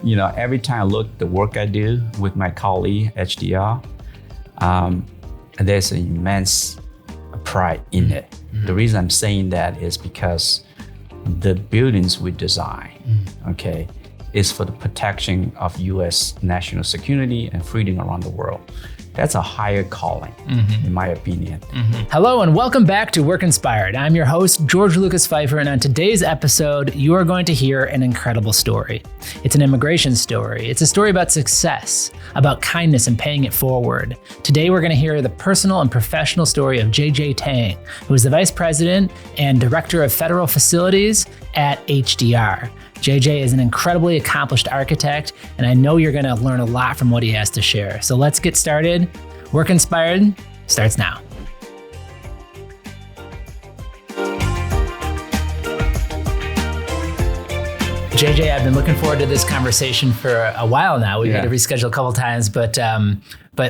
Every time I look at the work I do with my colleague, HDR, there's an immense pride in it. Mm-hmm. The reason I'm saying that is because the buildings we design, is for the protection of U.S. national security and freedom around the world. That's a higher calling, in my opinion. Mm-hmm. Hello and welcome back to Work Inspired. I'm your host, George Lucas Pfeiffer, and on today's episode, you are going to hear an incredible story. It's an immigration story. It's a story about success, about kindness and paying it forward. Today, we're going to hear the personal and professional story of JJ Tang, who is the Vice President and Director of Federal Facilities at HDR. JJ is an incredibly accomplished architect, and I know you're going to learn a lot from what he has to share. So let's get started. Work Inspired starts now. JJ, I've been looking forward to this conversation for a while now. We've had to reschedule a couple times, but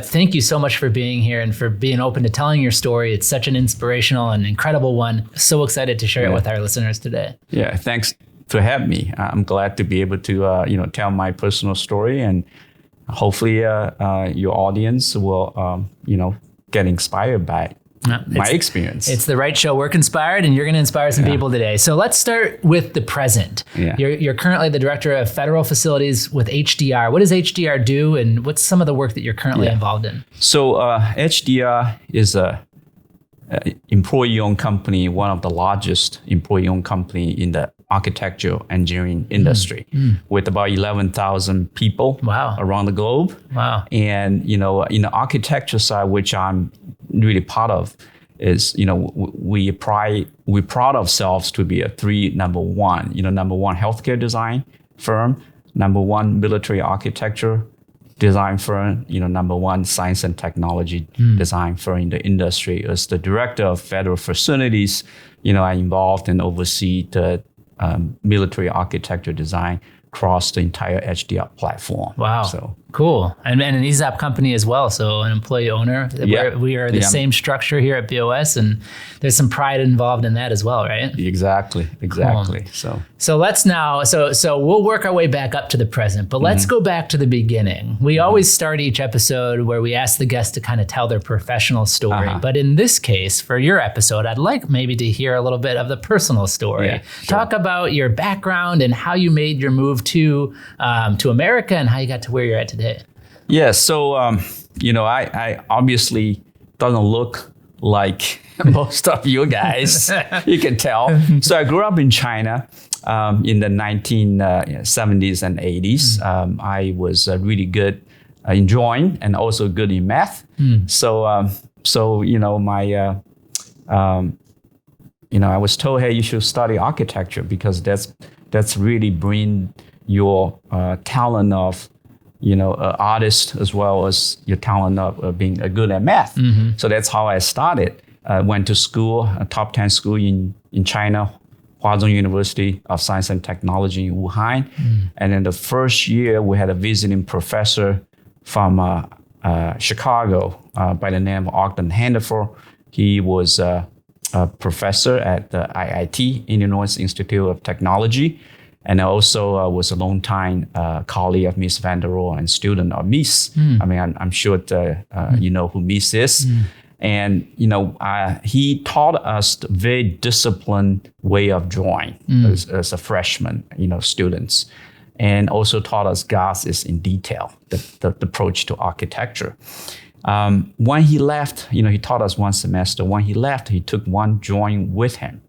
thank you so much for being here and for being open to telling your story. It's such an inspirational and incredible one. So excited to share it with our listeners today. Yeah, thanks for having me. I'm glad to be able to tell my personal story, and hopefully your audience will get inspired by my experience. It's the right show, Work Inspired, and you're going to inspire some people today. So let's start with the present. Yeah. You're currently the Director of Federal Facilities with HDR. What does HDR do, and what's some of the work that you're currently involved in? So HDR is a employee-owned company, one of the largest employee-owned company in the architectural engineering industry, with about 11,000 people around the globe. Wow! And in the architecture side, which I'm really part of, is we proud ourselves to be a number one healthcare design firm, number one military architecture design firm, number one science and technology design firm in the industry. As the Director of Federal Facilities, I involved and oversee the military architecture design across the entire HDR platform. Wow. So cool. And an ESOP company as well. So an employee owner. We are the same structure here at BOS, and there's some pride involved in that as well, right? Exactly. Cool. So let's now, so we'll work our way back up to the present, but let's go back to the beginning. We always start each episode where we ask the guest to kind of tell their professional story. But in this case, for your episode, I'd like maybe to hear a little bit of the personal story. Yeah, sure. Talk about your background and how you made your move to America and how you got to where you're at today. Yeah, so I obviously doesn't look like most of you guys. You can tell. So I grew up in China in the 1970s and 80s. I was really good in drawing and also good in math. So I was told, hey, you should study architecture because that's really bring your talent of artist as well as your talent of being good at math. So that's how I started. Went to school, a top 10 school in China, Huazhong University of Science and Technology in Wuhan. And then the first year we had a visiting professor from Chicago by the name of Ogden Hannaford. He was a professor at the IIT, Illinois Institute of Technology, and also was a longtime colleague of Miss Van der Rohe and student of Miss. I mean, I'm sure you know who Miss is. And, he taught us the very disciplined way of drawing as a freshman, students, and also taught us God is in detail, the approach to architecture. When he left, he taught us one semester. When he left, he took one drawing with him.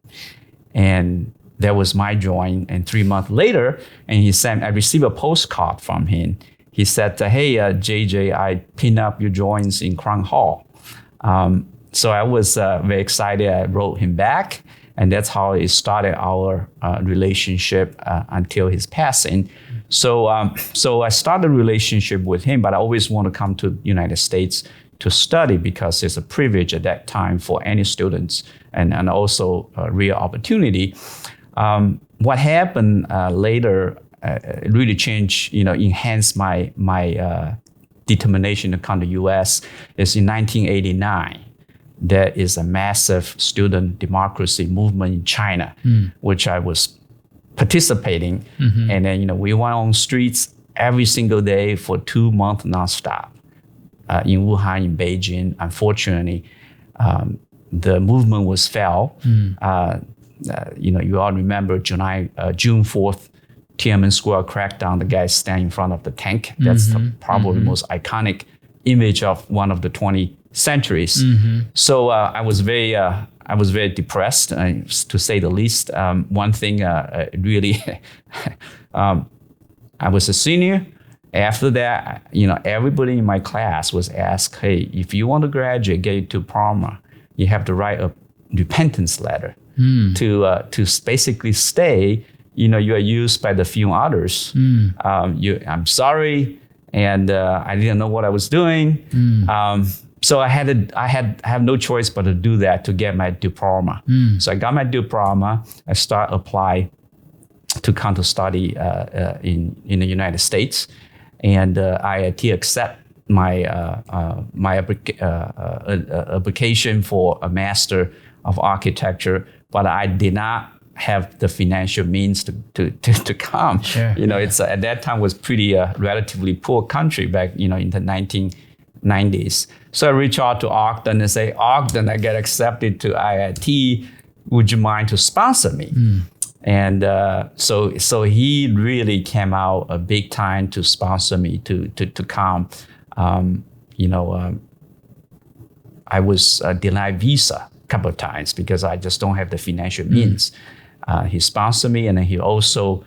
And that was my drawing. And 3 months later, I received a postcard from him. He said, hey, JJ, I pinned up your drawings in Crown Hall. So I was very excited. I wrote him back. And that's how it started our relationship until his passing. So I started a relationship with him, but I always want to come to the United States to study because it's a privilege at that time for any students and also a real opportunity. What happened later really changed, enhanced my determination to come to U.S. is in 1989. There is a massive student democracy movement in China, which I was participating. And then, we went on streets every single day for 2 months nonstop in Wuhan, in Beijing. Unfortunately, the movement was fell. You all remember June 4th, Tiananmen Square crackdown. The guy standing in front of the tank. That's probably the most iconic image of one of the 20 centuries. So I was very depressed, to say the least. One thing really, I was a senior. After that, everybody in my class was asked, hey, if you want to graduate, get to Parma, you have to write a repentance letter to basically stay. You are used by the few others. I'm sorry, and I didn't know what I was doing. So I have no choice but to do that to get my diploma. So I got my diploma. I start apply to come to study in the United States, and IIT accept my application for a Master of Architecture, but I did not have the financial means to come. Sure. It's at that time was pretty relatively poor country back in the 1990s. So I reach out to Ogden and say, Ogden, I get accepted to IIT. Would you mind to sponsor me? And so he really came out a big time to sponsor me to come. I was denied visa a couple of times because I just don't have the financial means. He sponsored me, and then he also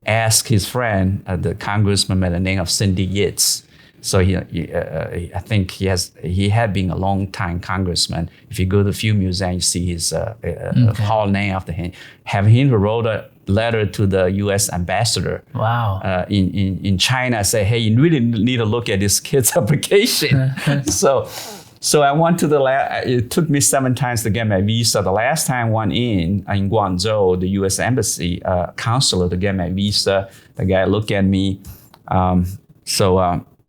asked his friend, the congressman by the name of Cindy Yates. So I think he had been a long time congressman. If you go to a few museums, you see his hall name after him. Have him wrote a letter to the U.S. ambassador. Wow. In China, say, hey, you really need to look at this kid's application. So I went to it took me 7 times to get my visa. The last time I went in Guangzhou, the U.S. embassy consular to get my visa, the guy looked at me.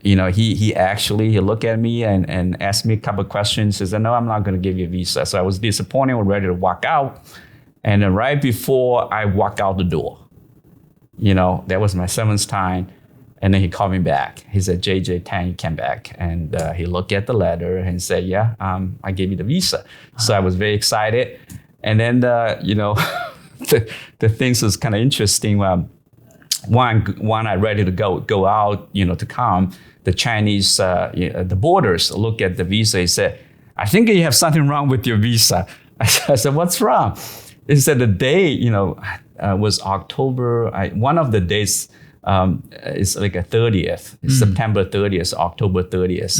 He actually looked at me and asked me a couple of questions. He said, no, I'm not going to give you a visa. So I was disappointed, ready to walk out. And then right before I walk out the door, that was my 7th time. And then he called me back. He said, JJ Tang, you came back. And he looked at the letter and said, yeah, I gave you the visa. So I was very excited. And then, the things was kind of interesting. One, I ready to go out, to come. The Chinese, the borders look at the visa. He said, I think you have something wrong with your visa. I said, what's wrong? He said the day, was October. One of the days is like a 30th, September 30th, October 30th.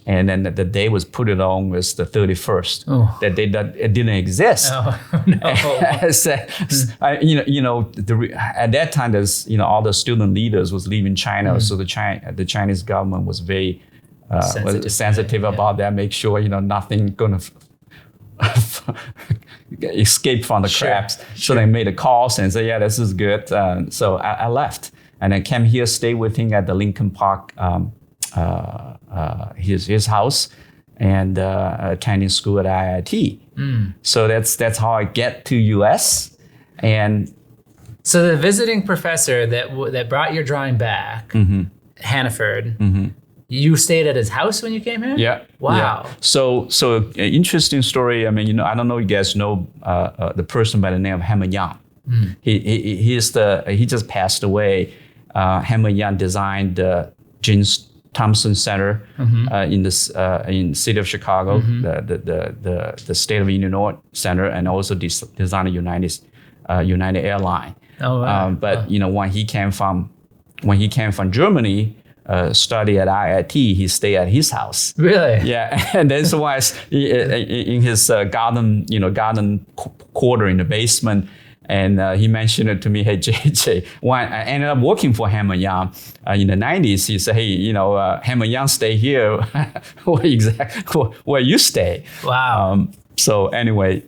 And then the day was put it on was the 31st. Oh. That day that it didn't exist. Oh, no. So, at that time, there's all the student leaders was leaving China, so the Chinese government was very sensitive about that. Make sure nothing gonna escape from the cracks. So they made a call and said, yeah, this is good. So I left. And I came here, stay with him at the Lincoln Park, his house, and attending school at IIT. So that's how I get to US. And so the visiting professor that brought your drawing back, Hannaford, you stayed at his house when you came here? Yeah. Wow. Yeah. So interesting story. I mean, I don't know if you guys know the person by the name of Hammer Yang. He just passed away. Hammer Yang designed the James Thompson Center in the city of Chicago, the State of Illinois Center, and also designed United Airlines. Oh, wow. But when he came from Germany, study at IIT, he stayed at his house. Really? Yeah, and that's why in his garden quarter in the basement. And he mentioned it to me, hey, JJ, when I ended up working for Hammer Yang in the 90s, he said, hey, Hammer Yang stay here. Where you stay. Wow. So anyway.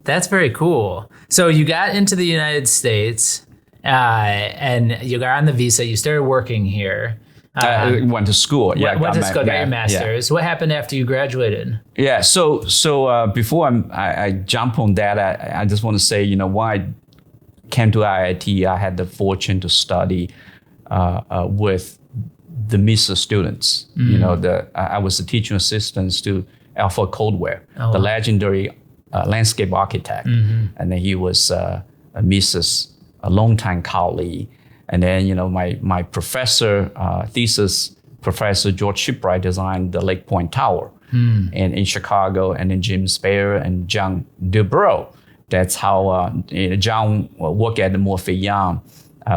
That's very cool. So you got into the United States and you got on the visa, you started working here. Went to school. Yeah, went to school, got your master's. Yeah. What happened after you graduated? Yeah, so before I jump on that, I just want to say, when I came to IIT, I had the fortune to study with the MISA students. You know, I was a teaching assistant to Alpha Coldwell, the legendary landscape architect. And then he was MISA's a longtime colleague. And then, you know, my professor, thesis professor, George Shipwright, designed the Lake Point Tower in Chicago, and then Jim Spear and John Dubrow. That's how John worked at the Morphy Young,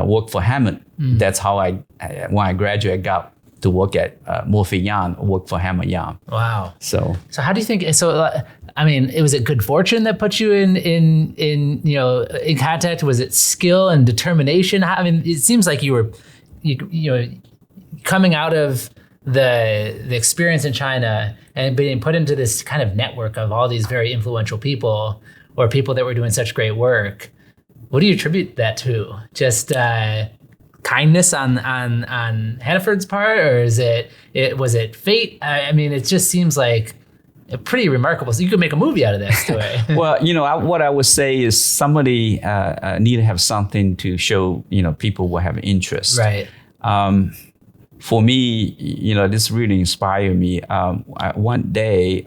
worked for Hammond. That's how when I graduated, got to work at Morphy Young, worked for Hammond Young. Wow. So how do you think? So I mean, was it good fortune that put you in contact? Was it skill and determination? I mean, it seems like you were coming out of the experience in China and being put into this kind of network of all these very influential people, or people that were doing such great work. What do you attribute that to? Just kindness on Hannaford's part, or was it fate? I mean, it just seems like pretty remarkable. So you could make a movie out of that story. Well, you know, what I would say is somebody need to have something to show, you know, people will have interest. Right. For me, you know, this really inspired me. One day,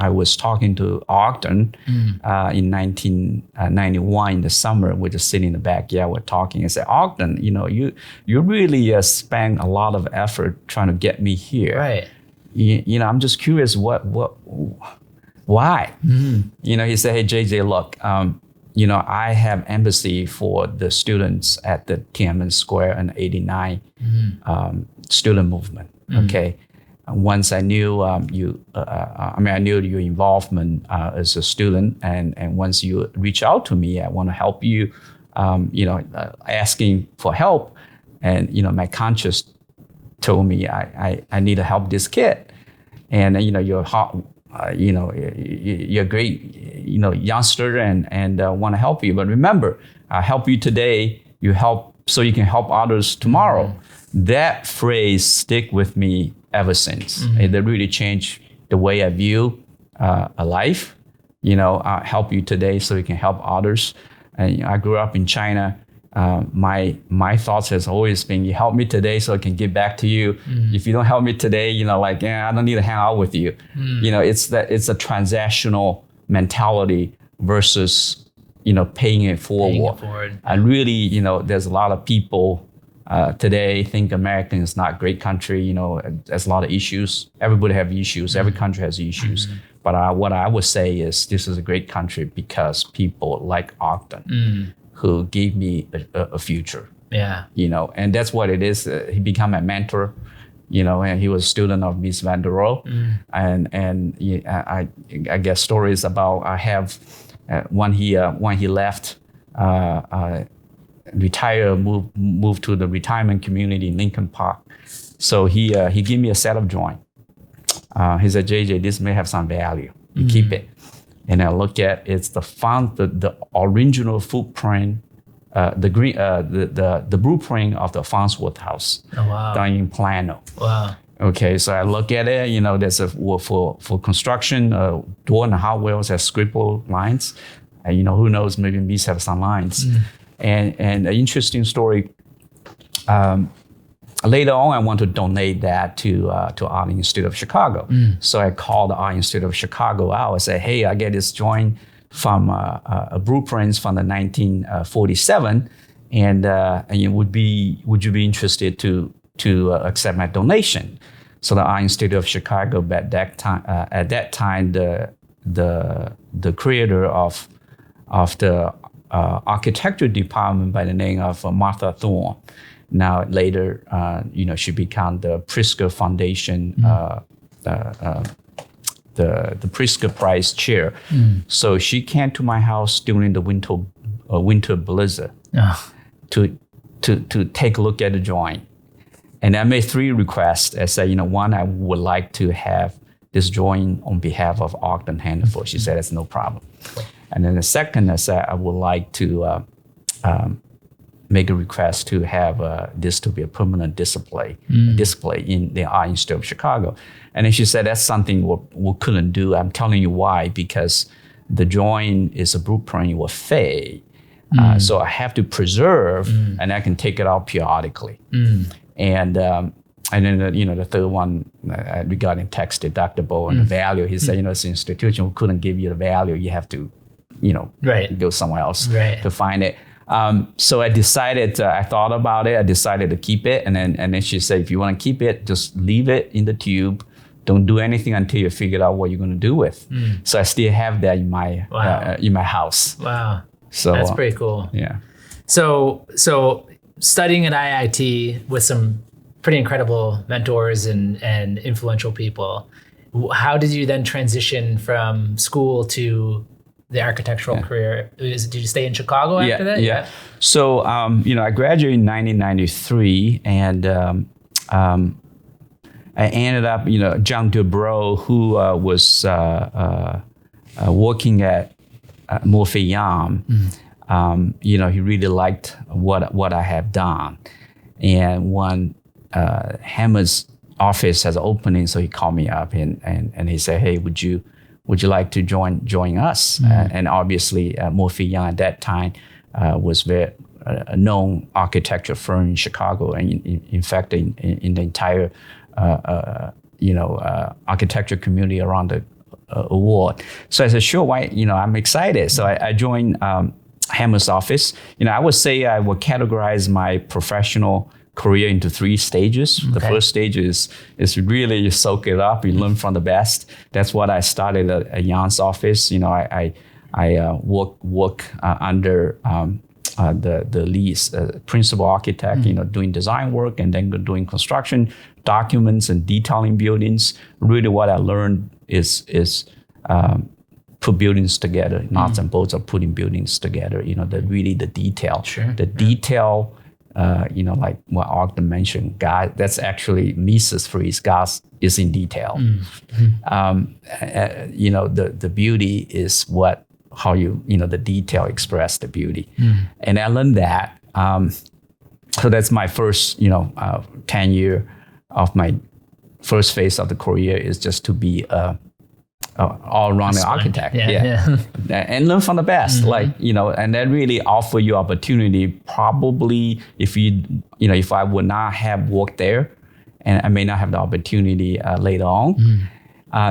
I was talking to Ogden in 1991 in the summer. We're just sitting in the backyard, we're talking. I said, Ogden, you know, you really spent a lot of effort trying to get me here. Right. You know, I'm just curious, why? You know, he said, hey, JJ, look, you know, I have empathy for the students at the Tiananmen Square in '89 student movement. Okay. Once I knew I knew your involvement as a student, and once you reach out to me, I want to help you, you know, asking for help, and you know, my conscience told me I need to help this kid, and you know, you're a great, you know, youngster, and want to help you. But remember, I help you today, you help so you can help others tomorrow. That phrase stick with me ever since. It really changed the way I view a life. You know, help you today so you can help others. And you know, I grew up in China. My thoughts has always been, you help me today so I can give back to you. If you don't help me today, you know, like, I don't need to hang out with you. You know, it's a transactional mentality versus, you know, paying it forward. And really, you know, there's a lot of people today think America is not a great country. You know, there's a lot of issues. Everybody have issues. Every country has issues. But what I would say is this is a great country because people like Ogden who gave me a future. Yeah. You know, and that's what it is. He became a mentor, you know, and he was a student of Miss Van der Rohe. And I guess stories about I have when he left, retire, move to the retirement community in Lincoln Park. So he gave me a set of joint. He said, JJ, this may have some value. You keep it. And I look at it's the original footprint, the blueprint of the Farnsworth House down in Plano. Wow. Okay, so I look at it. You know, there's for construction, door and hardware has scribble lines. And you know, who knows? Maybe these have some lines. And an interesting story. Later on, I want to donate that to Art Institute of Chicago. So I called the Art Institute of Chicago out and said, hey, I get this joint from a blueprints from the 1947, and would you be interested to accept my donation? So the Art Institute of Chicago at that time the creator of the architecture department by the name of Martha Thorne. Now later, you know, she became the Pritzker Foundation, the Pritzker Prize chair. So she came to my house during the winter blizzard to take a look at the joint. And I made 3 requests. I said, you know, one, I would like to have this joint on behalf of Ogden Hannaford. She said, that's no problem. And then the second, I said, I would like to make a request to have this to be a permanent display in the Art Institute of Chicago. And then she said, that's something we couldn't do. I'm telling you why, because the joint is a blueprint will fade. So I have to preserve, and I can take it out periodically. And then the third one regarding tax deductible and the value, he said, it's an institution who couldn't give you the value. You have to, go somewhere else to find it. So I decided, I thought about it. I decided to keep it. And then she said, if you want to keep it, just leave it in the tube. Don't do anything until you figure out what you're going to do with. So I still have that in my house. Wow. So that's pretty cool. Yeah. So studying at IIT with some pretty incredible mentors and influential people, how did you then transition from school to the architectural career? Did you stay in Chicago after that? Yeah. So, I graduated in 1993, and I ended up, John Dubrow, who was working at Murphy Young. He really liked what I have done, and when Hammer's office has an opening, so he called me up and he said, "Hey, would you like to join us?" And obviously, Murphy Young at that time was very a known architecture firm in Chicago, and in fact, in the entire architecture community around the award. So I said, "Sure, why? I'm excited." So I joined Hammer's office. I would say I would categorize my professional career into 3 stages. Okay. The first stage is really you soak it up, you learn from the best. That's what I started at Jan's office. I work under the lead principal architect, doing design work and then doing construction documents and detailing buildings. Really what I learned is put buildings together, nuts and bolts of putting buildings together, the detail. Sure. The detail, like what Ogden mentioned, God, that's actually Mises' phrase, God is in detail. The beauty is how the detail express the beauty. And I learned that. So that's my first, 10 year of my first phase of the career is just to be all-around architect, and learn from the best, and that really offer you opportunity. Probably if if I would not have worked there, and I may not have the opportunity later on.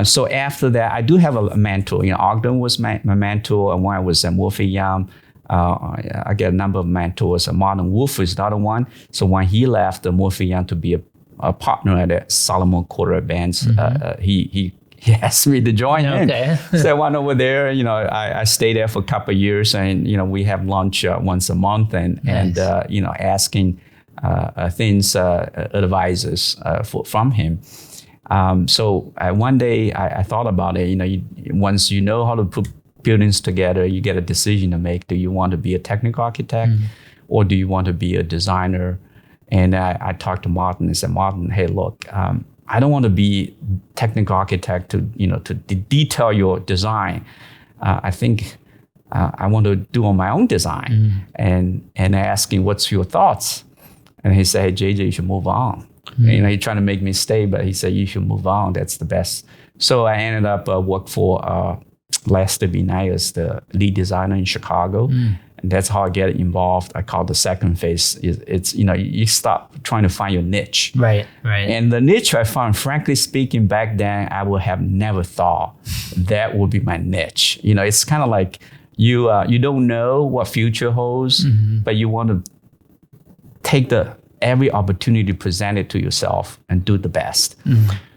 So after that, I do have a mentor. Ogden was my mentor, and when I was at Murphy Young, I get a number of mentors. Martin Wolf is another one. So when he left Murphy Young to be a partner at the Solomon Quarter Advance, he asked me to join him. So I went over there. I stayed there for a couple of years, and we have lunch once a month, and asking things, advices from him. So one day I thought about it. Once you know how to put buildings together, you get a decision to make. Do you want to be a technical architect, or do you want to be a designer? And I talked to Martin and said, Martin, hey, look, I don't want to be technical architect to detail your design. I think I want to do on my own design. And asking, what's your thoughts? And he said, hey, JJ, you should move on. He's trying to make me stay, but he said, you should move on. That's the best. So I ended up work for Lester B. Nyers, the lead designer in Chicago. And that's how I get involved. I call it the second phase. It's you start trying to find your niche. Right. And the niche I found, frankly speaking, back then, I would have never thought that would be my niche. It's kind of like you don't know what future holds, but you want to take every opportunity presented to yourself and do the best.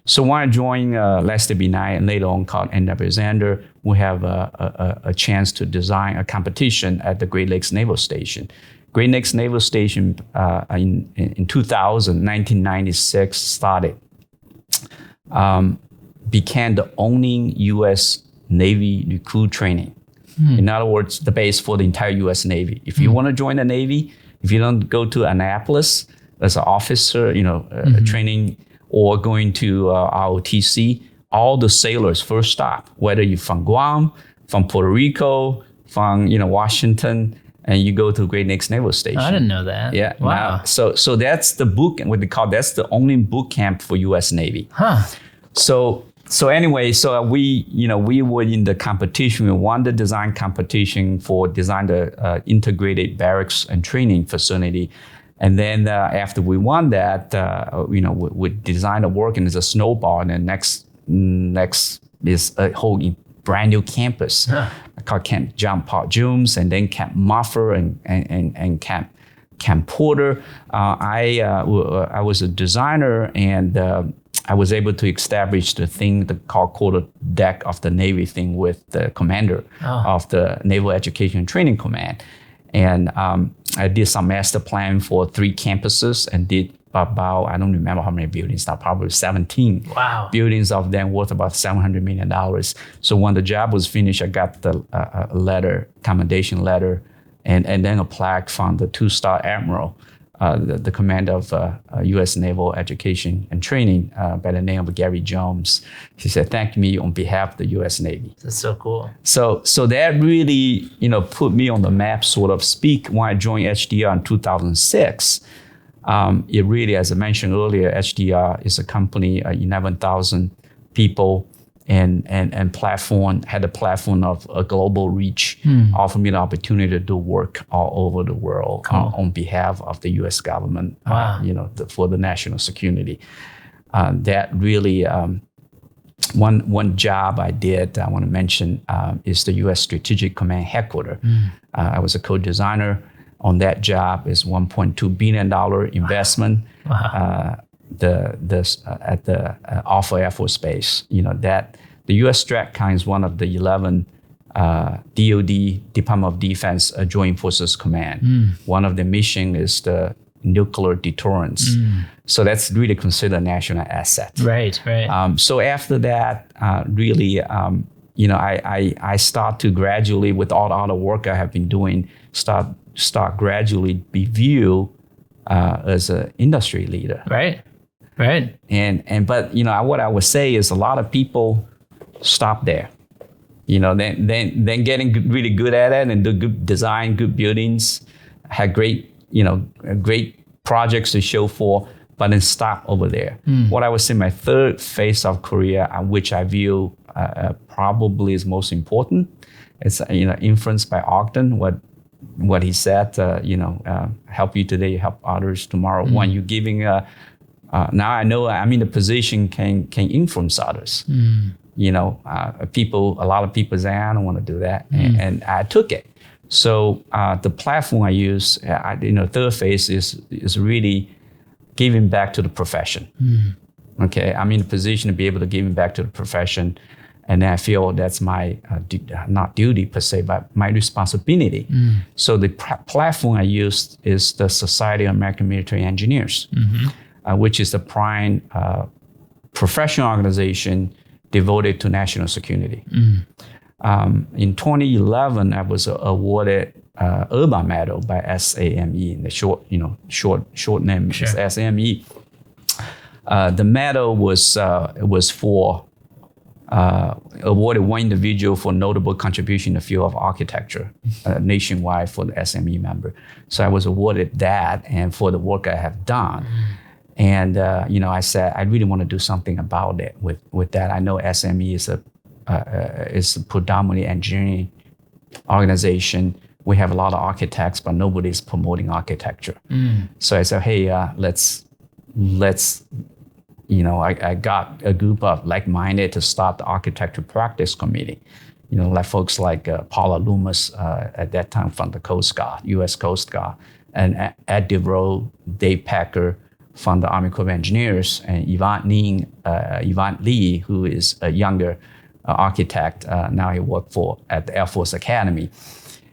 So when I joined Lester B. Nye and later on called N.W. Zander, we have a chance to design a competition at the Great Lakes Naval Station. Great Lakes Naval Station in 1996 started, became the only U.S. Navy recruit training. In other words, the base for the entire U.S. Navy. If you want to join the Navy, if you don't go to Annapolis as an officer, training, or going to ROTC, all the sailors first stop, whether you're from Guam, from Puerto Rico, from Washington, and you go to Great Lakes Naval Station. I didn't know that. Yeah. Wow. Now, so that's the boot, what they call, that's the only boot camp for U.S. Navy. Huh. So So anyway, we were in the competition. We won the design competition for design the integrated barracks and training facility. And then after we won that, we designed a work, and it's a snowball. And then next is a whole brand new campus called Camp John Paul Jones, and then Camp Muffer and Camp Porter. I was a designer, and I was able to establish the thing called quarter deck of the Navy thing with the commander of the Naval Education and Training Command. And I did some master plan for 3 campuses and did about, I don't remember how many buildings now, probably 17 buildings of them worth about $700 million. So when the job was finished, I got the commendation letter, and then a plaque from the 2-star admiral, the commander of U.S. Naval Education and Training by the name of Gary Jones. He said, thank me on behalf of the U.S. Navy. That's so cool. So that really, put me on the map, sort of speak. When I joined HDR in 2006, it really, as I mentioned earlier, HDR is a company, 11,000 people, and had a platform of a global reach, offered me the opportunity to do work all over the world on behalf of the U.S. government, for the national security. That really, one job I did, I want to mention, is the U.S. Strategic Command Headquarters. I was a co-designer on that job. Is $1.2 billion investment. At the Alpha Air Force Base, that the U.S. STRATCOM is one of the 11 DoD, Department of Defense Joint Forces Command. One of the mission is the nuclear deterrence. So that's really considered a national asset. Right. So after that, really, I start to gradually, with all the other work I have been doing, start gradually be viewed as an industry leader. Right. But what I would say is a lot of people stop there. Then getting really good at it and do good design, good buildings, had great projects to show for, but then stop over there. What I would say my third phase of career, which I view probably is most important, it's influenced by Ogden. What he said, help you today, help others tomorrow. When you're giving now I know I'm in a position can influence others. A lot of people say, I don't want to do that. And I took it. So the platform I use, third phase is really giving back to the profession. Okay, I'm in a position to be able to give back to the profession. And then I feel that's my, not duty per se, but my responsibility. So the platform I use is the Society of American Military Engineers, which is the prime professional organization devoted to national security. In 2011, I was awarded Urban Medal by SAME. The short name is SAME. The medal was for awarded one individual for notable contribution in the field of architecture nationwide for the SME member. So I was awarded that, and for the work I have done. And I said I really want to do something about it with that. I know SME is a predominantly engineering organization. We have a lot of architects, but nobody's promoting architecture. So I said, hey, let's. I got a group of like-minded to start the architecture practice committee. Like folks like Paula Loomis at that time from the Coast Guard, U.S. Coast Guard, and Ed DeVroe, Dave Packer from the Army Corps of Engineers, and Yvonne Lee, who is a younger architect. Now he works at the Air Force Academy.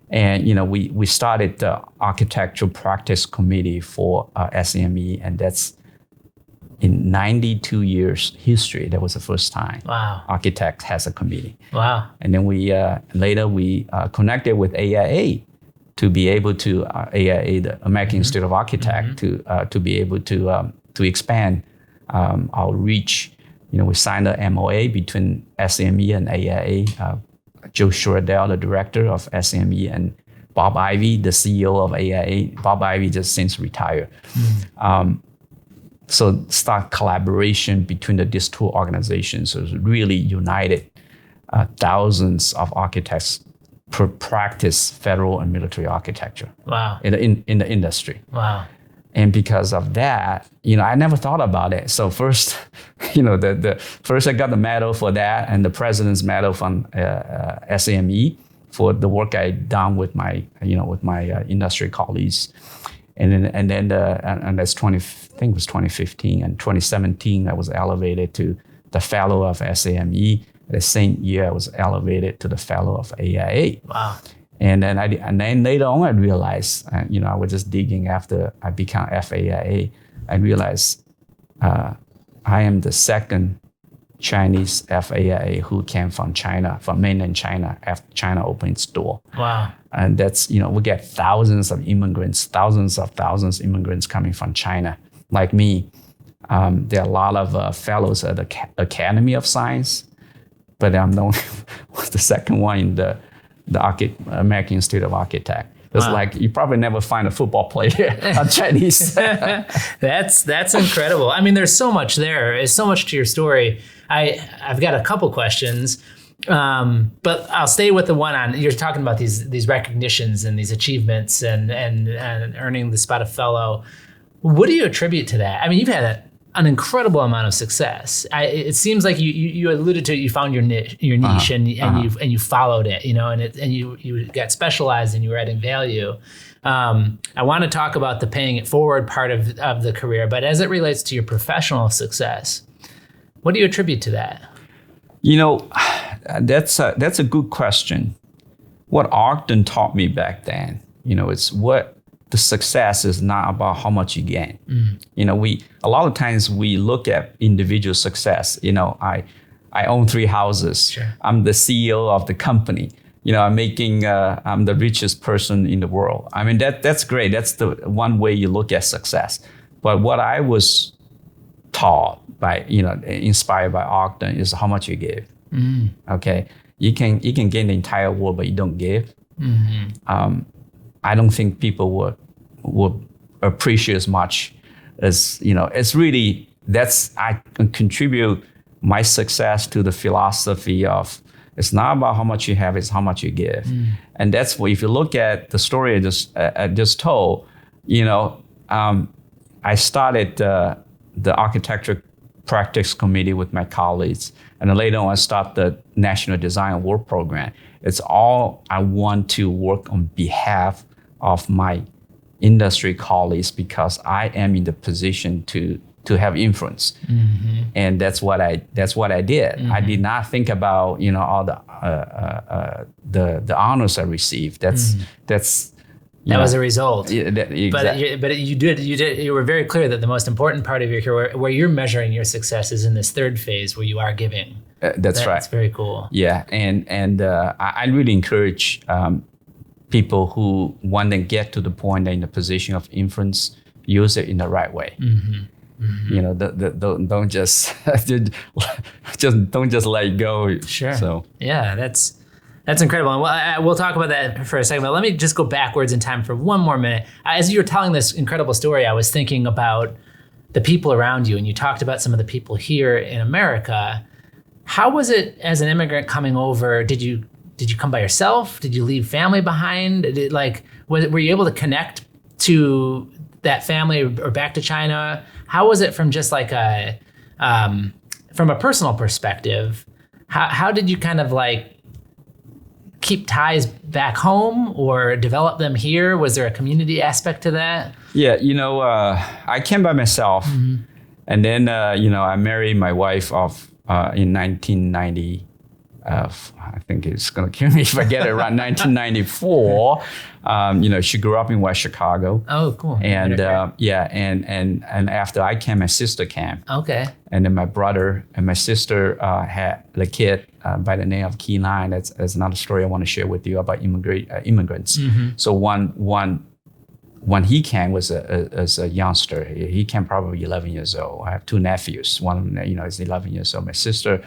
And we started the architectural practice committee for SME, and that's in 92 years history. That was the first time architect has a committee. Wow! And then we later connected with AIA to be able to AIA, the American Institute of Architects, to be able to expand our reach. We signed a MOA between SME and AIA. Joe Schradell, the director of SME, and Bob Ivy, the CEO of AIA. Bob Ivy just since retired. So start collaboration between these two organizations. So it really united thousands of architects practice federal and military architecture. Wow. In the industry. Wow. And because of that, I never thought about it. So first, first I got the medal for that, and the president's medal from SAME for the work I done with my industry colleagues. And that's I think it was 2015, and 2017 I was elevated to the fellow of SAME. The same year I was elevated to the fellow of AIA. Wow. And then later on I realized, I was just digging after I became FAIA. I realized I am the second Chinese FAIA who came from China, from mainland China, after China opened its door. Wow. And that's, we get thousands of immigrants coming from China. Like me, there are a lot of fellows at the Academy of Science, but I'm the second one in the American Institute of Architects. It's like you probably never find a football player Chinese. That's incredible. I mean, there's so much there. There's so much to your story. I've got a couple questions, but I'll stay with the one on you're talking about these recognitions and these achievements and earning the spot of fellow. What do you attribute to that? I mean, you've had an incredible amount of success. It seems like you alluded to it, you found your niche and you followed it, and you got specialized and you were adding value. I want to talk about the paying it forward part of the career, but as it relates to your professional success, what do you attribute to that? That's a good question. What Ogden taught me back then, it's what the success is not about how much you gain. A lot of times we look at individual success. I own 3 houses. Sure. I'm the CEO of the company. I'm the richest person in the world. I mean, that's great. That's the one way you look at success. But what I was taught by, inspired by Ogden is how much you give. Okay. You can gain the entire world, but you don't give. I don't think people would appreciate as much as, it's really, I can contribute my success to the philosophy of, it's not about how much you have, it's how much you give. And that's what, if you look at the story I just told, I started the architecture practice committee with my colleagues. And then later on, I started the National Design Award Program. It's all I want to work on behalf of my industry colleagues because I am in the position to have influence, and that's what I did. I did not think about all the honors I received. That was a result. Yeah, exactly. But you were very clear that the most important part of your career, where you're measuring your success, is in this third phase where you are giving. That's right. That's very cool. Yeah, and I really encourage people who want to get to the point they're in the position of influence, use it in the right way. Don't just don't just let it go. Sure. So yeah, that's incredible. And we'll talk about that for a second, but let me just go backwards in time for one more minute. As you were telling this incredible story, I was thinking about the people around you, and you talked about some of the people here in America. How was it as an immigrant coming over? Did you come by yourself? Did you leave family behind? Were you able to connect to that family or back to China? How was it from just like from a personal perspective? How did you kind of keep ties back home or develop them here? Was there a community aspect to that? Yeah, I came by myself, and then I married my wife in 1990. I think it's going to kill me if I get it around 1994. She grew up in West Chicago. Oh, cool. And and after I came, my sister came. Okay. And then my brother and my sister had the kid by the name of Keyline. That's another story I want to share with you about immigrants. So when he came was as a youngster. He came probably 11 years old. I have 2 nephews. One is 11 years old. My sister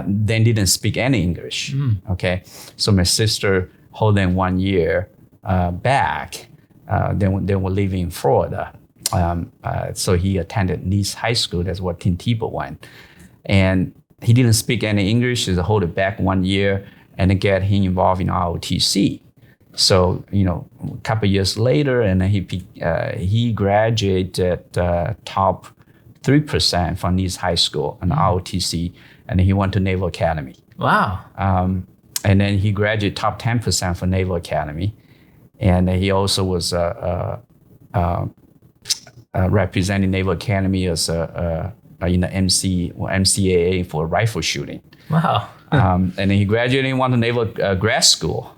they didn't speak any English. Okay, so my sister hold them 1 year back. They were living in Florida, So he attended Nice High School. That's where Tim Tebow went. And he didn't speak any English, so they hold it back 1 year and then get him involved in ROTC. So, a couple of years later, and then he graduated top 3% from Nice High School and ROTC, and then he went to Naval Academy. Wow. And then he graduated top 10% for Naval Academy. And he also was representing Naval Academy as in the MCAA for rifle shooting. Wow. And then he graduated and went to Naval grad school,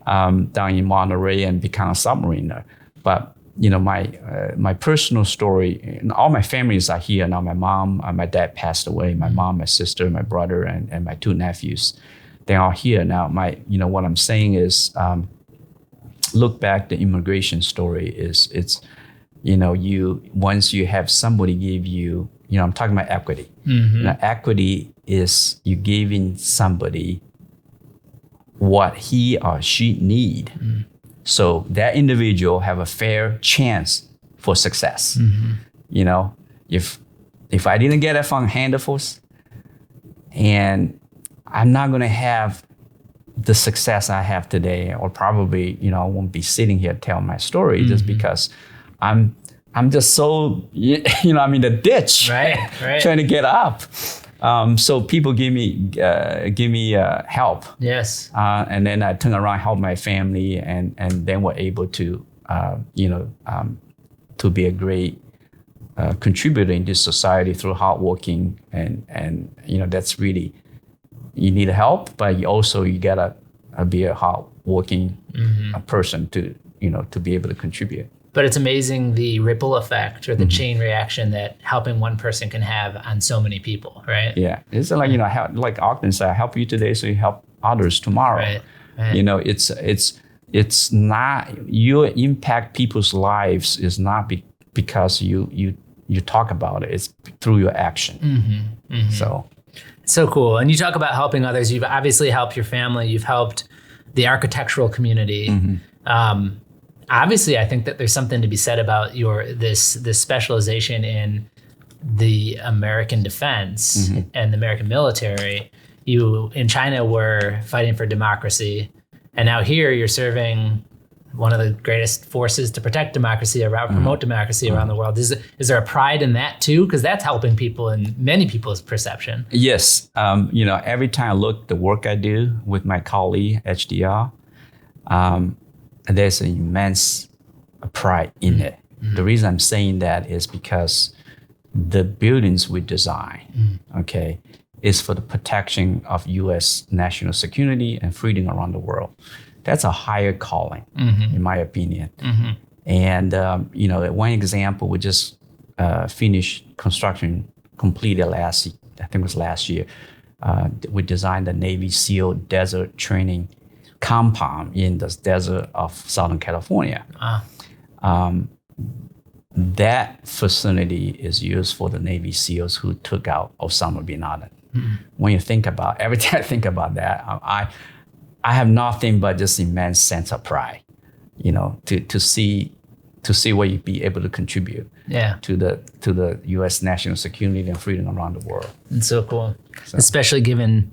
down in Monterey and become a submariner. But, my personal story, all my families are here now. My mom, my dad passed away. My mom, my sister, my brother, and my 2 nephews, they are here now. What I'm saying is, look back, the immigration story it's once you have somebody give you, I'm talking about equity. Equity is you giving somebody what he or she need. So that individual have a fair chance for success. If I didn't get it from handfuls, and I'm not going to have the success I have today, or probably, I won't be sitting here telling my story just because I'm just so, I'm in the ditch, right. trying to get up. So people give me help. Yes. And then I turn around, help my family, and then we're able to, to be a great contributor in this society through hard working, and that's really, you need help, but you gotta be a hard working person to be able to contribute. But it's amazing the ripple effect or the chain reaction that helping one person can have on so many people, right? Yeah, it's like like Ogden said, I help you today, so you help others tomorrow. Right. It's not, you impact people's lives is not because you talk about it. It's through your action. So cool. And you talk about helping others. You've obviously helped your family. You've helped the architectural community. Obviously, I think that there's something to be said about this specialization in the American defense and the American military. You, in China, were fighting for democracy. And now here you're serving one of the greatest forces to protect democracy, promote democracy around the world. Is there a pride in that too? Because that's helping people in many people's perception. Yes. Every time I look at the work I do with my colleague, HDR, there's an immense pride in it. The reason I'm saying that is because the buildings we design, is for the protection of U.S. national security and freedom around the world. That's a higher calling, in my opinion. And, one example, we just finished construction, completed last year. We designed the Navy SEAL desert training compound in the desert of Southern California. That facility is used for the Navy SEALs who took out Osama bin Laden. When you think about, every time I think about that, I have nothing but just immense sense of pride, to see what you'd be able to contribute to the U.S. national security and freedom around the world. It's so cool, especially given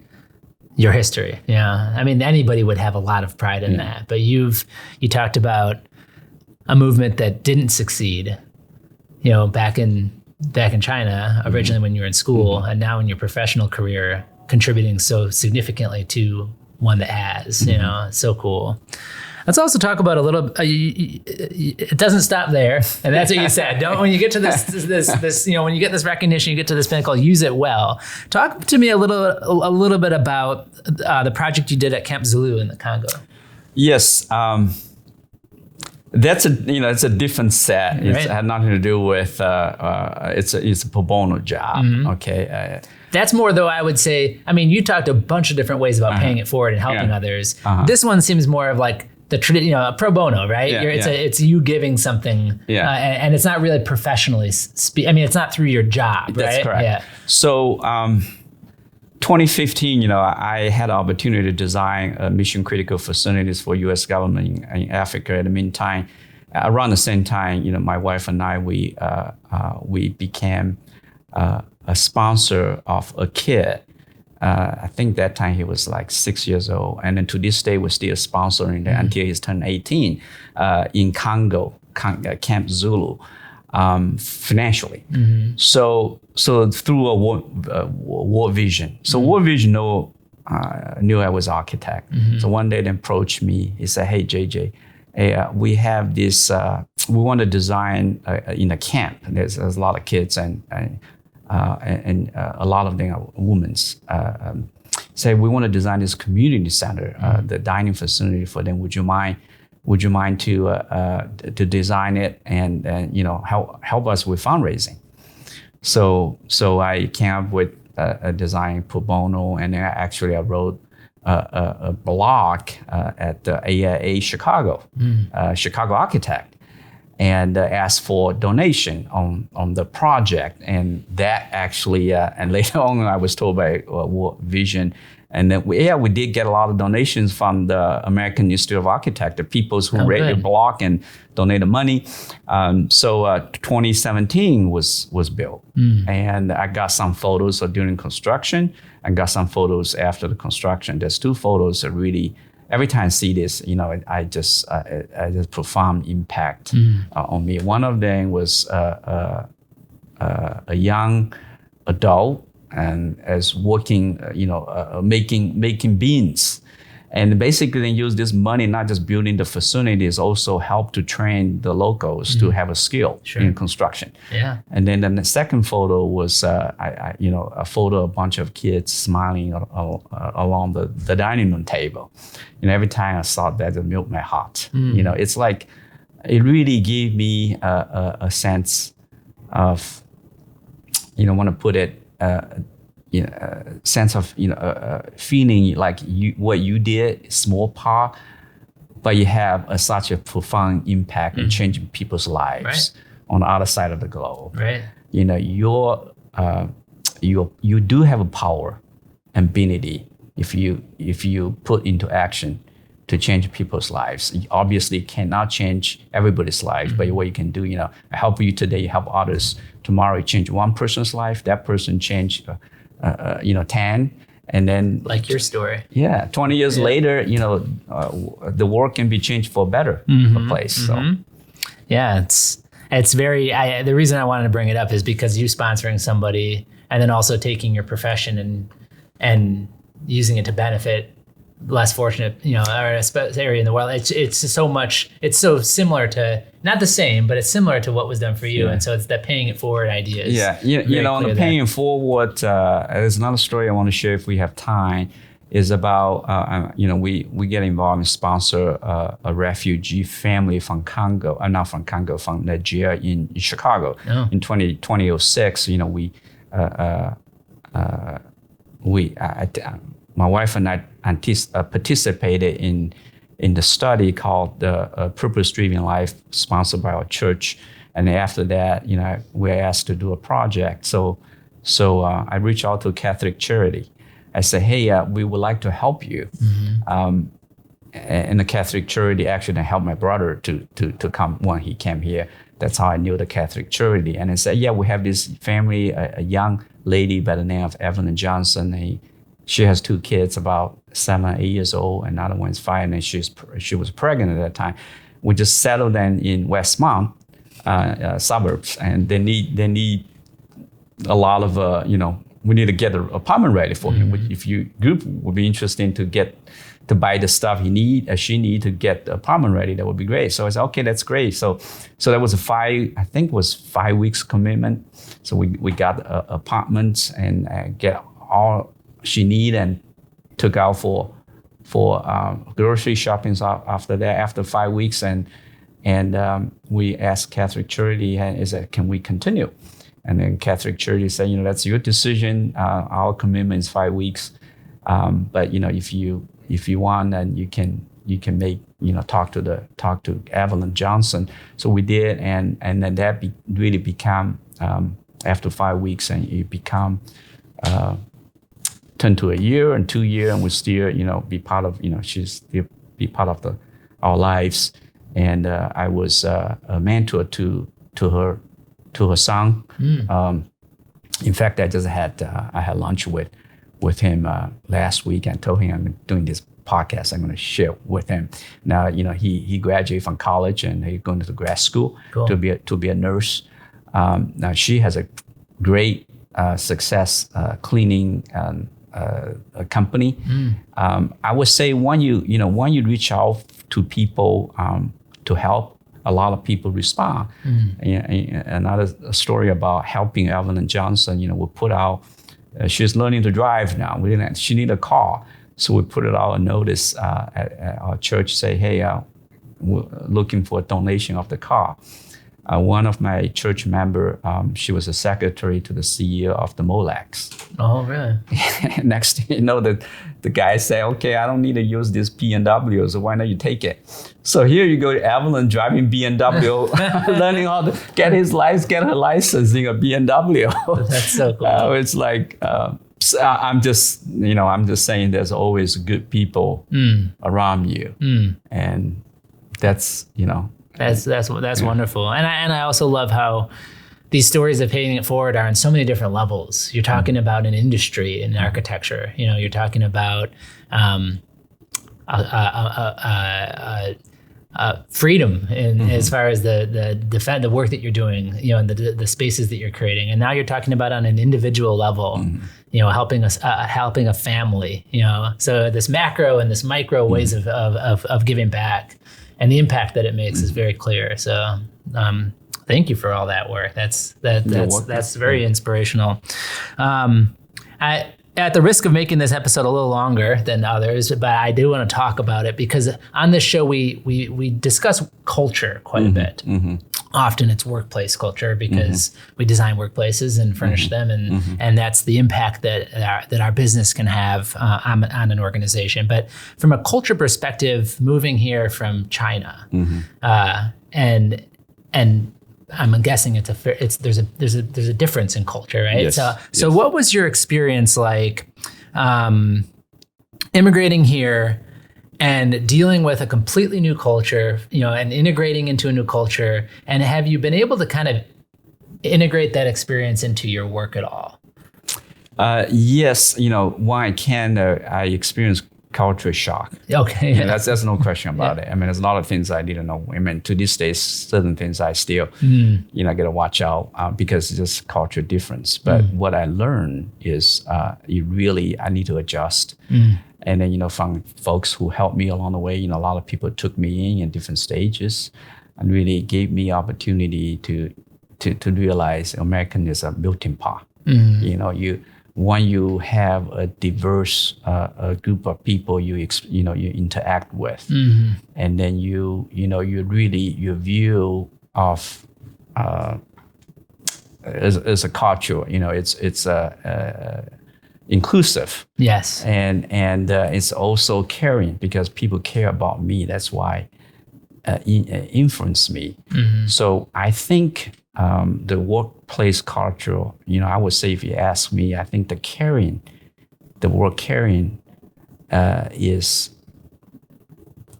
your history. Yeah, I mean, anybody would have a lot of pride in that. But you talked about a movement that didn't succeed, back in China originally when you were in school, and now in your professional career, contributing so significantly to one that has, so cool. Let's also talk about a little, it doesn't stop there. And that's what you said. When you get to this, when you get this recognition, you get to this pinnacle, use it well. Talk to me a little bit about the project you did at Camp Zulu in the Congo. Yes. That's it's a different set. Right. It had nothing to do with, it's a pro bono job. Okay. That's more, though, I would say, you talked a bunch of different ways about paying it forward and helping others. This one seems more of like the pro bono, right? It's you giving something, and it's not really professionally it's not through your job, right? That's correct. Yeah. So, 2015, I had the opportunity to design mission critical facilities for U.S. government in Africa. In the meantime, around the same time, my wife and I, we became a sponsor of a kid. I think that time he was like 6 years old. And then to this day, we're still sponsoring that until he's turned 18 in Congo, Camp Zulu, financially. So through a World Vision. So World Vision knew I was an architect. So one day they approached me. He said, "Hey, JJ, we have this, we want to design in a camp. There's a lot of kids and a lot of them are women. Say we want to design this community center, the dining facility for them. Would you mind to design it and help us with fundraising?" So I came up with a design pro bono, and then I wrote a blog at the AIA Chicago, Chicago Architect, and asked for donation on the project. And that actually, and later on I was told by World Vision, and then we did get a lot of donations from the American Institute of Architects, the people who read your blog and donated money. So 2017 was built, and I got some photos of during construction. I got some photos after the construction. There's 2 photos that really, every time I see this, I just profound impact on me. One of them was a young adult and as working, making beans, and basically they use this money not just building the facilities, also help to train the locals to have a skill in construction. Yeah. And then the second photo was a photo of a bunch of kids smiling along the dining room table. And every time I saw that, it melted my heart. It's like it really gave me a sense of, want to put it. Sense of feeling like what you did, small part, but you have such a profound impact in changing people's lives on the other side of the globe. Right. You do have a power and ability if you put into action to change people's lives. You obviously cannot change everybody's life, but what you can do, I help you today, you help others. Tomorrow you change one person's life, that person change 10, and then like your story. Yeah, 20 years later, the world can be changed for a better place. So yeah, it's very, the reason I wanted to bring it up is because you sponsoring somebody and then also taking your profession and using it to benefit less fortunate, area in the world. It's so much. It's so similar to, not the same, but it's similar to what was done for you. And so it's that paying it forward ideas. Yeah, on the paying it forward. There's another story I want to share if we have time. Is about we get involved and sponsor a refugee family from Congo, not from Congo, from Nigeria in Chicago. In 2006. My wife and I participated in the study called the Purpose-Driven Life, sponsored by our church. And after that, we're asked to do a project. So I reached out to Catholic Charity. I said, "Hey, we would like to help you." And the Catholic Charity actually helped my brother to come when he came here. That's how I knew the Catholic Charity. And I said, "Yeah, we have this family, a young lady by the name of Evelyn Johnson. She has 2 kids, about 7, 8 years old, and another one's 5, and she was pregnant at that time. We just settled them in Westmount suburbs, and they need a lot of we need to get an apartment ready for him. If your group would be interested to buy the stuff she need to get the apartment ready, that would be great." So I said, "Okay, that's great." So that was I think it was 5 weeks commitment. So we got apartments and get all she need and took out for grocery shopping after that, after 5 weeks. And we asked Catholic Charity, can we continue? And then Catholic Charity said, "That's your decision. Our commitment is 5 weeks. But if you want, then you can make, talk to Evelyn Johnson." So we did. And then that really became, after 5 weeks, and it become, turned to a year and 2 years, and we still, be part of, she's still be part of our lives. and I was a mentor to her son. In fact, I just had lunch with him last week and told him I'm doing this podcast. I'm going to share with him. Now, he graduated from college and he's going to grad school to be a nurse. Now she has a great success cleaning a company. I would say when you reach out to people to help, a lot of people respond. Another story about helping Evelyn Johnson. We put out. She's learning to drive now. She need a car, so we put it out a notice at our church. Say, hey, we're looking for a donation of the car. One of my church member, she was a secretary to the CEO of the Molex. Oh, really? Next thing you know, the guy say, okay, I don't need to use this BMW, so why don't you take it? So here you go, Evelyn driving BMW, learning how to get her license in a BMW. That's so cool. It's like, I'm just saying there's always good people around you. And that's. That's wonderful. And I also love how these stories of paying it forward are on so many different levels. You're talking about an industry in architecture. You're talking about freedom in as far as the work that you're doing, and the spaces that you're creating. And now you're talking about on an individual level, helping a family. So this macro and this micro ways of giving back. And the impact that it makes is very clear. So thank you for all that work. That's very inspirational. At the risk of making this episode a little longer than others, but I do want to talk about it because on this show we discuss culture quite a bit. Often it's workplace culture because we design workplaces and furnish them, and that's the impact that our business can have on an organization. But from a culture perspective, moving here from China, and I'm guessing there's a difference in culture, right? Yes. So what was your experience like immigrating here and dealing with a completely new culture, and integrating into a new culture? And have you been able to kind of integrate that experience into your work at all? Yes. When I can, I experienced culture shock. Okay. Yeah, that's no question about it. I mean, there's a lot of things I didn't know. I mean, to this day, certain things I still, got to watch out because it's just culture difference. But what I learned is I need to adjust. And then, from folks who helped me along the way, a lot of people took me in different stages and really gave me opportunity to realize American is a melting pot. When you have a diverse group of people you interact with, and then your view of as a culture, it's inclusive. Yes, and it's also caring because people care about me. That's why influence me. So I think. The workplace culture, I would say if you ask me, I think the word caring is,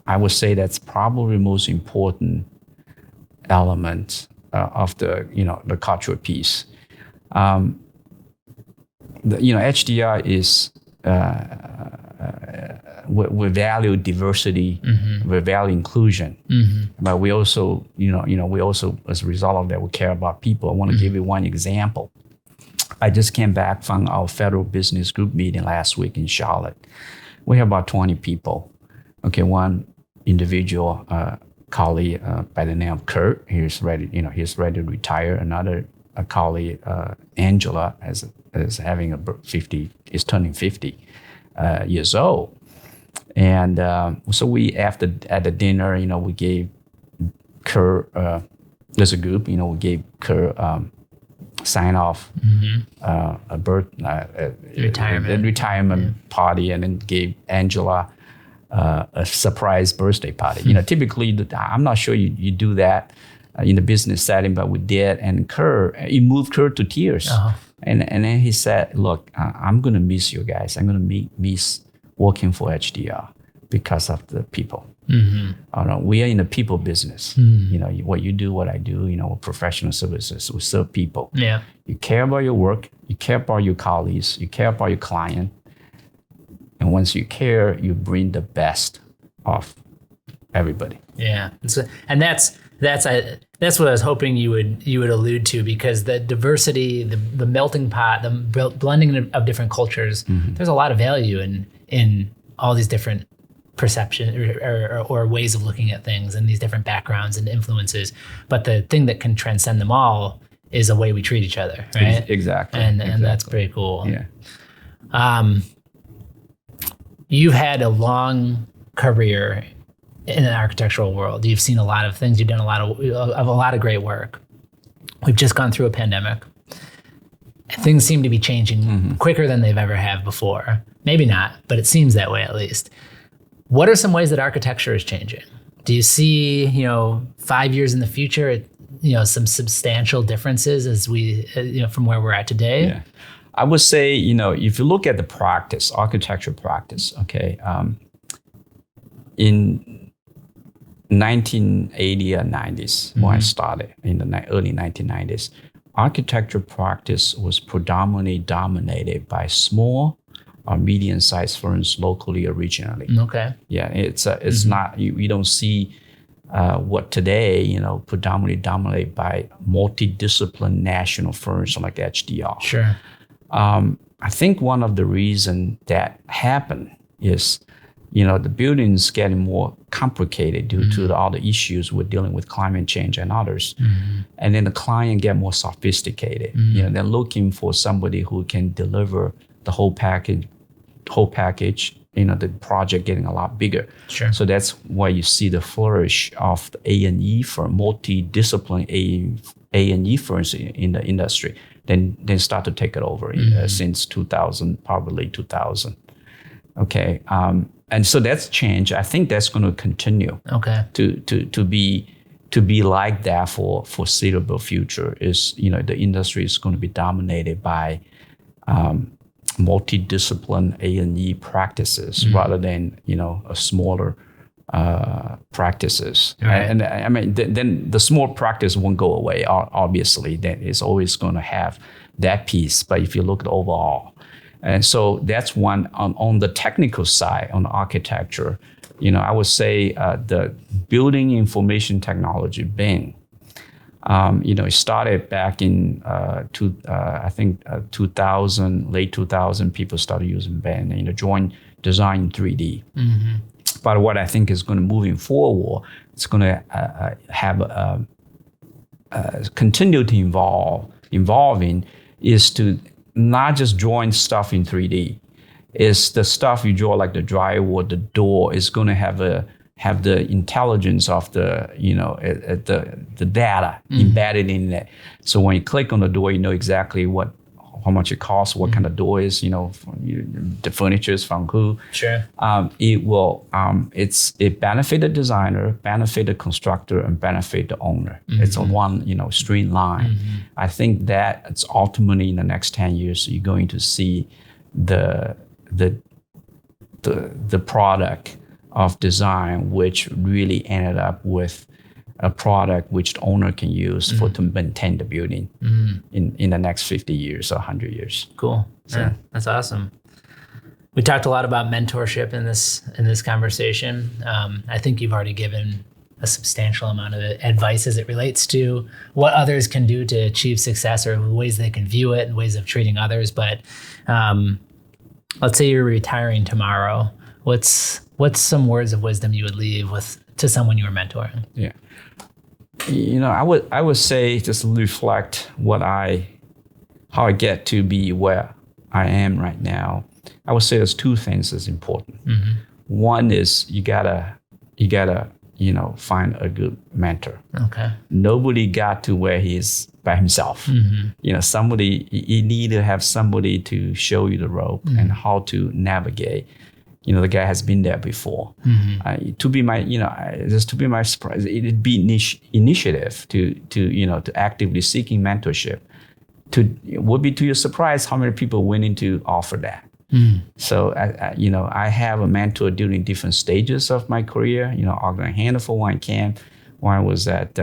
I would say that's probably the most important element of the cultural piece. HDR is, we value diversity, we value inclusion, but we also, as a result of that, we care about people. I want to give you one example. I just came back from our Federal Business Group meeting last week in Charlotte. We have about 20 people. Okay, one individual colleague by the name of Kurt, he's ready to retire. Another colleague, Angela, is turning 50 years old. And so at the dinner, we gave Kurt, as a group, we gave Kurt sign off a retirement party, and then gave Angela a surprise birthday party. Typically, I'm not sure you do that in the business setting, but we did, and it moved Kurt to tears. And then he said, "Look, I'm going to miss you guys. I'm going to miss working for HDR because of the people." We are in the people business. You know, what you do, what I do, you know, we're professional services. We serve people. Yeah. You care about your work. You care about your colleagues. You care about your client. And once you care, you bring the best of everybody. Yeah. And that's what I was hoping you would allude to, because the diversity, the melting pot, the blending of different cultures, there's a lot of value in all these different perception or ways of looking at things and these different backgrounds and influences. But the thing that can transcend them all is the way we treat each other, right? Exactly. And that's pretty cool. Yeah. You've had a long career in an architectural world. You've seen a lot of things. You've done a lot of great work. We've just gone through a pandemic. Things seem to be changing quicker than they've ever have before. Maybe not, but it seems that way at least. What are some ways that architecture is changing? Do you see, 5 years in the future, some substantial differences as we, from where we're at today? Yeah. I would say, if you look at the practice, architecture practice, okay, in 1980 or 90s, when I started in the early 1990s, architecture practice was predominantly dominated by small or medium-sized firms locally or regionally. Okay. Yeah, it's not, you don't see what today, predominantly dominated by multidisciplinary national firms like HDR. Sure. I think one of the reasons that happened is, the buildings getting more complicated due to all the issues we're dealing with, climate change and others. And then the client get more sophisticated. They're looking for somebody who can deliver the whole package, the project getting a lot bigger. Sure. So that's why you see the flourish of the A&E firm, multidisciplinary A&E firms in the industry. Then they start to take it over since 2000, probably 2000. Okay, and so that's changed. I think that's going to continue. Okay. To be like that for foreseeable future is the industry is going to be dominated by multidisciplinary A&E practices rather than a smaller practices. Right. And I mean, then the small practice won't go away. Obviously, then it's always going to have that piece. But if you look at overall, and so that's one on the technical side, on the architecture. I would say the building information technology, BIM. It started back in 2000, late 2000. People started using BIM. Joint design in 3D. But what I think is going to moving forward, it's going to have continue to evolving is to not just drawing stuff in 3D. It's the stuff you draw, like the drywall, the door, is going to have the intelligence of the data embedded in it. So when you click on the door, you know exactly how much it costs, what kind of door is, the furniture is from who. Sure. It will, it benefit the designer, benefit the constructor, and benefit the owner. It's a one, streamline. I think that it's ultimately in the next 10 years, you're going to see the product of design, which really ended up with a product which the owner can use to maintain the building in the next 50 years or 100 years. Cool. So. Yeah, that's awesome. We talked a lot about mentorship in this conversation. I think you've already given a substantial amount of advice as it relates to what others can do to achieve success, or ways they can view it and ways of treating others. But let's say you're retiring tomorrow. What's some words of wisdom you would leave to someone you were mentoring? Yeah. I would say just reflect how I get to be where I am right now. I would say there's two things that's important. One is you gotta find a good mentor. Okay. Nobody got to where he is by himself. You need to have somebody to show you the rope and how to navigate. The guy has been there before. To be my surprise, it'd be initiative to actively seeking mentorship. Would be to your surprise how many people willing to offer that. So, I have a mentor during different stages of my career. Ogden Hannaford when I came, when I was at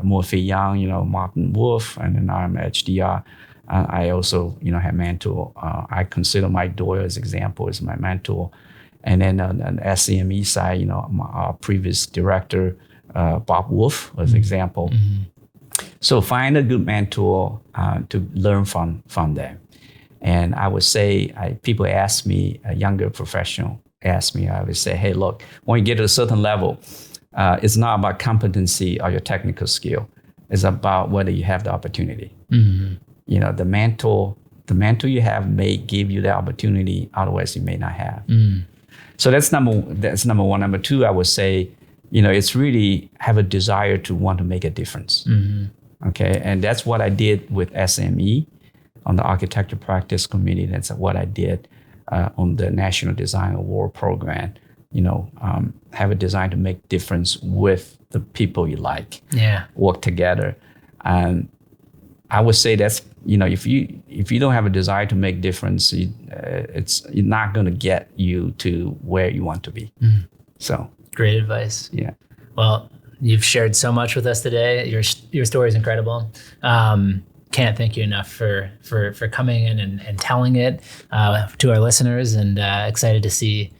Morphy Young, Martin Wolf, and then I'm at HDR. I also, have mentor. I consider my daughter as example as my mentor. And then on the SCME side, our previous director, Bob Wolf, was an example. So find a good mentor to learn from them. And I would say, people ask me, a younger professional ask me, I would say, hey, look, when you get to a certain level, it's not about competency or your technical skill. It's about whether you have the opportunity. The mentor you have may give you the opportunity, otherwise you may not have. So that's number one. Number two, I would say, it's really have a desire to want to make a difference. Okay, and that's what I did with SME on the Architecture Practice Committee. That's what I did on the National Design Award Program. Have a design to make difference with the people you like. Work together. And I would say that's, if you don't have a desire to make difference, it's not going to get you to where you want to be. So great advice. Yeah. Well, you've shared so much with us today. Your story is incredible. Can't thank you enough for coming in and telling it to our listeners, and excited to see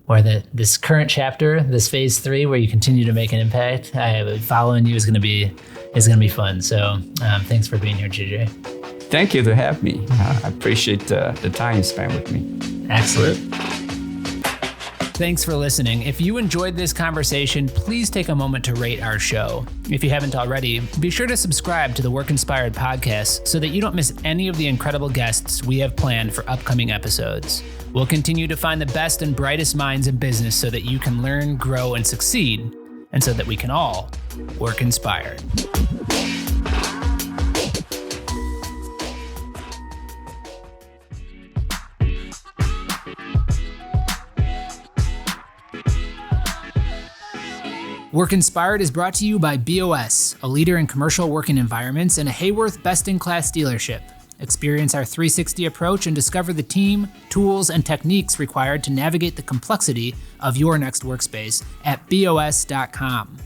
where this current chapter, this phase 3, where you continue to make an impact. Following you is going to be fun. So thanks for being here, JJ. Thank you to have me. I appreciate the time you spent with me. Excellent. Thanks for listening. If you enjoyed this conversation, please take a moment to rate our show. If you haven't already, be sure to subscribe to the Work Inspired podcast so that you don't miss any of the incredible guests we have planned for upcoming episodes. We'll continue to find the best and brightest minds in business so that you can learn, grow, and succeed, and so that we can all work inspired. Work Inspired is brought to you by BOS, a leader in commercial working environments and a Hayworth best-in-class dealership. Experience our 360 approach and discover the team, tools, and techniques required to navigate the complexity of your next workspace at BOS.com.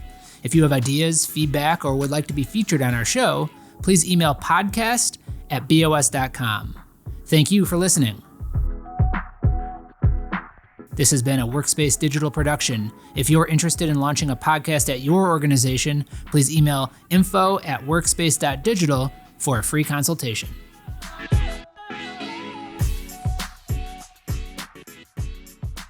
If you have ideas, feedback, or would like to be featured on our show, please email podcast@BOS.com. Thank you for listening. This has been a Workspace digital production. If you're interested in launching a podcast at your organization, please email info@workspace.digital for a free consultation.